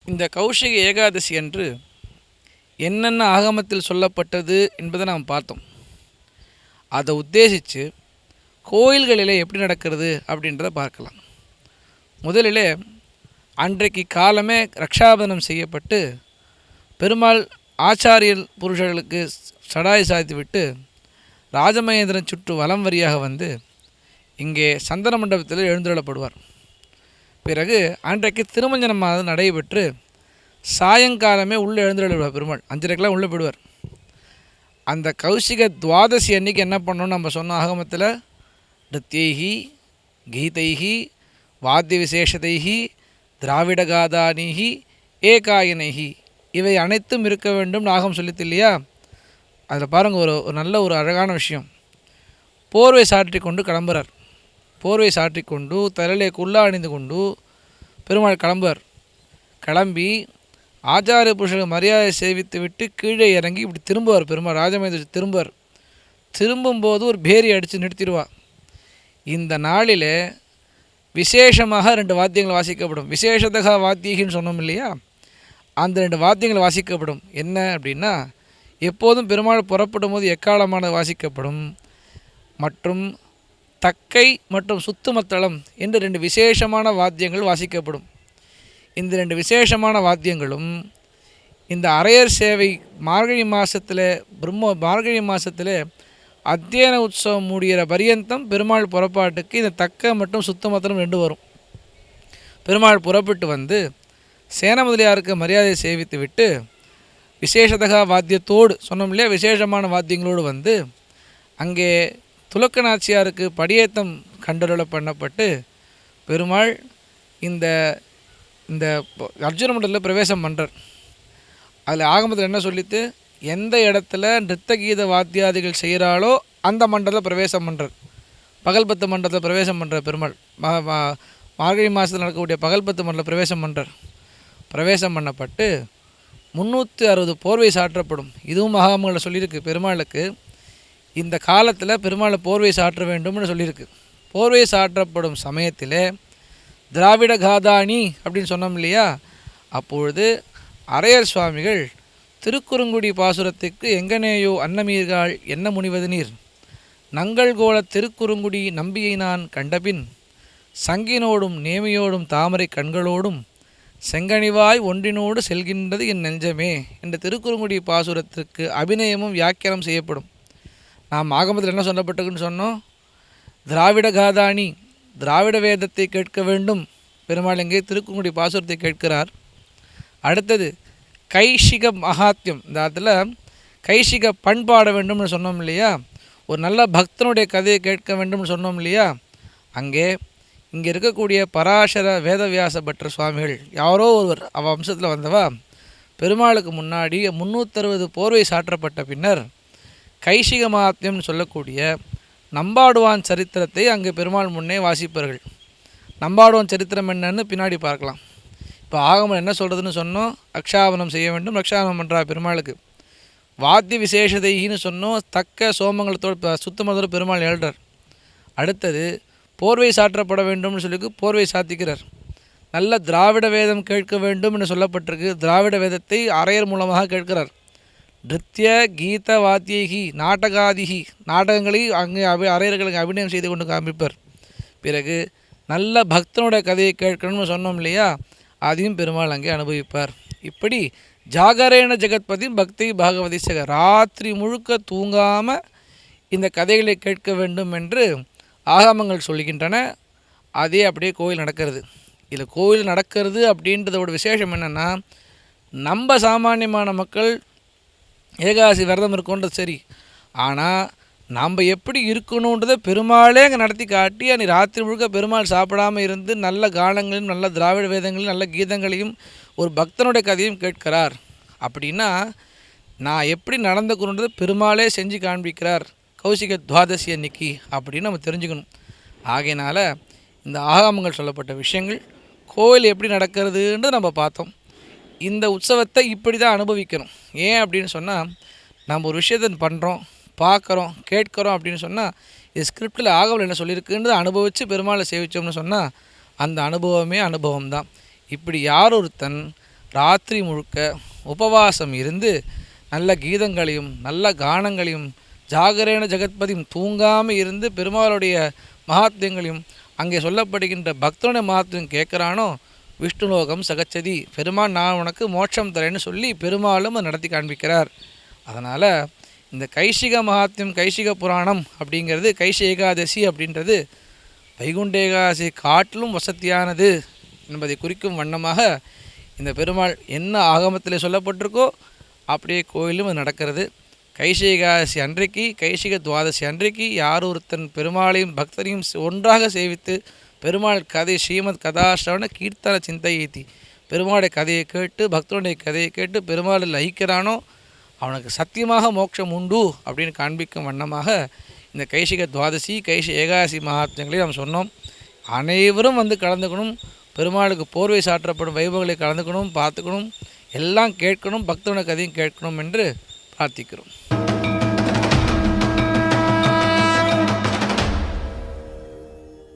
இந்த கௌஷிக ஏகாதசி அன்று என்னென்ன ஆகமத்தில் சொல்லப்பட்டது என்பதை நாம் பார்த்தோம். அதை உத்தேசித்து கோயில்களிலே எப்படி நடக்கிறது அப்படின்றத பார்க்கலாம். முதலிலே அன்றைக்கு காலமே ரக்ஷாபந்தனம் செய்யப்பட்டு பெருமாள் ஆச்சாரியர் புருஷர்களுக்கு சடாய் சாய்த்து விட்டு ராஜமகேந்திரன் சுற்று வலம் வரியாக வந்து இங்கே சந்தன மண்டபத்தில் எழுந்துள்ளப்படுவார். பிறகு அன்றைக்கு திருமஞ்சனமாக நடைபெற்று சாயங்காலமே உள்ளே எழுந்துள்ளார். பெருமாள் 5:30 உள்ளே போயிடுவார். அந்த கௌசிக துவாதசி அன்றைக்கி என்ன பண்ணணும்னு நம்ம சொன்ன ஆகமத்தில் நிருத்யைஹி கீதைஹி வாத்திய விசேஷதைஹி திராவிடகாதானிஹி ஏகாயனைஹி இவை அனைத்தும் இருக்க வேண்டும் ஆகம் சொல்லித்து இல்லையா? அதில் பாருங்கள், ஒரு நல்ல ஒரு அழகான விஷயம். போர்வை சாற்றி கொண்டு கிளம்புறார். போர்வை சாற்றி கொண்டு தலையிலே குல்லா அணிந்து கொண்டு பெருமாள் கிளம்புவார். கிளம்பி ஆச்சாரிய புருஷனுக்கு மரியாதை சேவித்து விட்டு கீழே இறங்கி இப்படி திரும்புவார். பெருமாள் ராஜமேந்திர திரும்புவார். திரும்பும்போது ஒரு பேரி அடித்து நிறுத்திடுவார். இந்த நாளில் விசேஷமாக 2 வாத்தியங்கள் வாசிக்கப்படும். விசேஷதக வாத்தியகின்னு சொன்னோம் இல்லையா? அந்த 2 வாத்தியங்கள் வாசிக்கப்படும். என்ன அப்படின்னா, எப்போதும் பெருமாள் புறப்படும் போது எக்காலமானது வாசிக்கப்படும். மற்றும் தக்கை மற்றும் சுத்துமத்தளம் என்று 2 விசேஷமான வாத்தியங்கள் வாசிக்கப்படும். இந்த 2 விசேஷமான வாத்தியங்களும் இந்த அரையர் சேவை மார்கழி மாதத்தில் அத்தியன உற்சவம் முடிகிற பரியந்தம் பெருமாள் புறப்பாட்டுக்கு இந்த தக்க மற்றும் சுத்தமத்தளம் 2 வரும். பெருமாள் புறப்பட்டு வந்து சேன முதலியாருக்கு மரியாதை சேவித்து விட்டு விசேஷதகா வாத்தியத்தோடு சொன்னோம் இல்லையா, விசேஷமான வாத்தியங்களோடு வந்து அங்கே துலக்க நாச்சியாருக்கு படியேத்தம் கண்டருள பண்ணப்பட்டு பெருமாள் இந்த இந்த அர்ஜுன மண்டலத்தில் பிரவேசம் பண்ணுறார். அதில் ஆகமத்தில் என்ன சொல்லித்து, எந்த இடத்துல நிறுத்த கீத வாத்தியாதிகள் செய்கிறாளோ அந்த மண்டலத்தில் பிரவேசம் பண்ணுறார். பகல்பத்து மண்டலத்தில் பிரவேசம் பண்ணுறார் பெருமாள். மார்கழி மாதத்தில் நடக்கக்கூடிய பகல்பத்து மண்டலம் பிரவேசம் பண்ணுறார். பிரவேசம் பண்ணப்பட்டு 360 போர்வை சாற்றப்படும். இதுவும் மகாமங்களில் சொல்லியிருக்கு. பெருமாளுக்கு இந்த காலத்தில் பெருமாளை போர்வை சாற்ற வேண்டும்னு சொல்லியிருக்கு. போர்வை சாற்றப்படும் சமயத்தில் திராவிட காதானி அப்படின்னு சொன்னோம் இல்லையா? அப்பொழுது அரையர் சுவாமிகள் திருக்குறுங்குடி பாசுரத்துக்கு எங்கனேயோ அன்னமீர்கள் என்ன முனிவது நீர் நங்கள் கோல திருக்குறுங்குடி நம்பியை நான் கண்டபின் சங்கினோடும் நேமியோடும் தாமரை கண்களோடும் செங்கனிவாய் ஒன்றினோடு செல்கின்றது என் நெஞ்சமே என்ற திருக்குறுங்குடி பாசுரத்திற்கு அபிநயமும் வியாக்கியானம் செய்யப்படும். நாம் ஆகமத்தில் என்ன சொல்லப்பட்டிருக்குன்னு சொன்னோம்? திராவிட காதானி, திராவிட வேதத்தை கேட்க வேண்டும். பெருமாள் இங்கே திருக்குறுங்குடி பாசுரத்தை கேட்கிறார். அடுத்தது கைஷிக மகாத்யம், இந்த இடத்துல கைஷிக பண்பாட வேண்டும்னு சொன்னோம் இல்லையா? ஒரு நல்ல பக்தனுடைய கதையை கேட்க வேண்டும்னு சொன்னோம் இல்லையா? இங்கே இருக்கக்கூடிய பராசர வேதவியாச பட்டர் சுவாமிகள் யாரோ ஒருவர் அவ வம்சத்தில் வந்தவா பெருமாளுக்கு முன்னாடி 360 போர்வை சாற்றப்பட்ட பின்னர் கைஷிக மகாத்மியம்னு சொல்லக்கூடிய நம்பாடுவான் சரித்திரத்தை அங்கே பெருமாள் முன்னே வாசிப்பார்கள். நம்பாடுவான் சரித்திரம் என்னன்னு பின்னாடி பார்க்கலாம். இப்போ ஆகமம் என்ன சொல்கிறதுன்னு சொன்னோம்? ரக்ஷாபனம் செய்ய வேண்டும். ரக்ஷாபனம் பண்ணுறா பெருமாளுக்கு. வாத்திய விசேஷதைன்னு சொன்னோம். தக்க சோமங்களத்தோடு சுத்தமதோடு பெருமாள் எழுறார். அடுத்தது போர்வை சாற்றப்பட வேண்டும்னு சொல்லி போர்வை சாத்திக்கிறார். நல்ல திராவிட வேதம் கேட்க வேண்டும் என்று சொல்லப்பட்டிருக்கு. திராவிட வேதத்தை அரையர் மூலமாக கேட்கிறார். நிருத்ய கீத வாத்தியகி நாடகாதிகி நாடகங்களை அங்கே அரையர்களுக்கு அபிநயம் செய்து கொண்டு காண்பிப்பார். பிறகு நல்ல பக்தனுடைய கதையை கேட்கணும்னு சொன்னோம் இல்லையா? அதையும் பெருமாள் அங்கே அனுபவிப்பார். இப்படி ஜாகரேன ஜெகத்பதி பக்தி பாகவதி சக ராத்திரி முழுக்க தூங்காமல் இந்த கதைகளை கேட்க வேண்டும் என்று ஆகமங்கள் சொல்கின்றன. அதே அப்படியே கோயில் நடக்கிறது. இதில் கோயில் நடக்கிறது அப்படின்றதோட விசேஷம் என்னென்னா, நம்ம சாமானியமான மக்கள் ஏகாதசி விரதம் இருக்கோன்றது சரி, ஆனால் நம்ம எப்படி இருக்கணுன்றதை பெருமாளே அங்கே நடத்தி காட்டி அன்றைக்கி ராத்திரி முழுக்க பெருமாள் சாப்பிடாமல் இருந்து நல்ல கானங்களையும் நல்ல திராவிட வேதங்களையும் நல்ல கீதங்களையும் ஒரு பக்தனுடைய கதையும் கேட்கிறார். அப்படின்னா நான் எப்படி நடந்துக்கணுன்றதை பெருமாளே செஞ்சு காண்பிக்கிறார் கௌசிக துவாதசி அன்னைக்கு அப்படின்னு நம்ம தெரிஞ்சுக்கணும். ஆகையினால் இந்த ஆகமங்கள் சொல்லப்பட்ட விஷயங்கள் கோயில் எப்படி நடக்கிறதுன்றது நம்ம பார்த்தோம். இந்த உற்சவத்தை இப்படி தான் அனுபவிக்கணும். ஏன் அப்படின்னு சொன்னால், நம்ம ஒரு விஷயத்தை பண்ணுறோம், பார்க்குறோம், கேட்குறோம் அப்படின்னு சொன்னால், இது ஸ்கிரிப்டில் ஆகமம் என்ன சொல்லியிருக்குன்றதை அனுபவித்து பெருமாளை சேவித்தோம்னு சொன்னால் அந்த அனுபவமே அனுபவம் தான். இப்படி யார் ஒருத்தன் ராத்திரி முழுக்க உபவாசம் இருந்து நல்ல கீதங்களையும் நல்ல கானங்களையும் ஜாகரேன ஜெகத்பதியும் தூங்காமல் இருந்து பெருமாளுடைய மகாத்மியங்களையும் அங்கே சொல்லப்படுகின்ற பக்தனுடைய மகாத்மியம் கேட்குறானோ விஷ்ணுலோகம் சகச்சதி, பெருமாள் நான் உனக்கு மோட்சம் தரேன்னு சொல்லி பெருமாளும் அதை நடத்தி காண்பிக்கிறார். அதனால் இந்த கைசிக மகாத்மியம் கைசிக புராணம் அப்படிங்கிறது கைசி ஏகாதசி அப்படின்றது வைகுண்ட ஏகாதசி காட்டிலும் வசதியானது என்பதை குறிக்கும் வண்ணமாக இந்த பெருமாள் என்ன ஆகமத்தில் சொல்லப்பட்டிருக்கோ அப்படியே கோயிலும் அது நடக்கிறது. கைசிக ஏகாதசி அன்றைக்கு கைசிக துவாதசி அன்றைக்கு யார் ஒருத்தன் பெருமாளையும் பக்தரையும் ஒன்றாக சேவித்து பெருமாள் கதை ஸ்ரீமத் கதாசிரவண கீர்த்தன சிந்தையீத்தி பெருமாளுடைய கதையை கேட்டு பக்தனுடைய கதையை கேட்டு பெருமாளில் லயிக்கிறானோ அவனுக்கு சத்தியமாக மோட்சம் உண்டு அப்படின்னு காண்பிக்கும் வண்ணமாக இந்த கைசிக துவாதசி கைசி ஏகாதசி மகாத்மியங்களை நாம் சொன்னோம். அனைவரும் வந்து கலந்துக்கணும், பெருமாளுக்கு போர்வை சாற்றப்படும் வைபவங்களை கலந்துக்கணும், பார்த்துக்கணும், எல்லாம் கேட்கணும், பக்தனுடைய கதையும் கேட்கணும் என்று பிரார்த்திக்கிறோம்.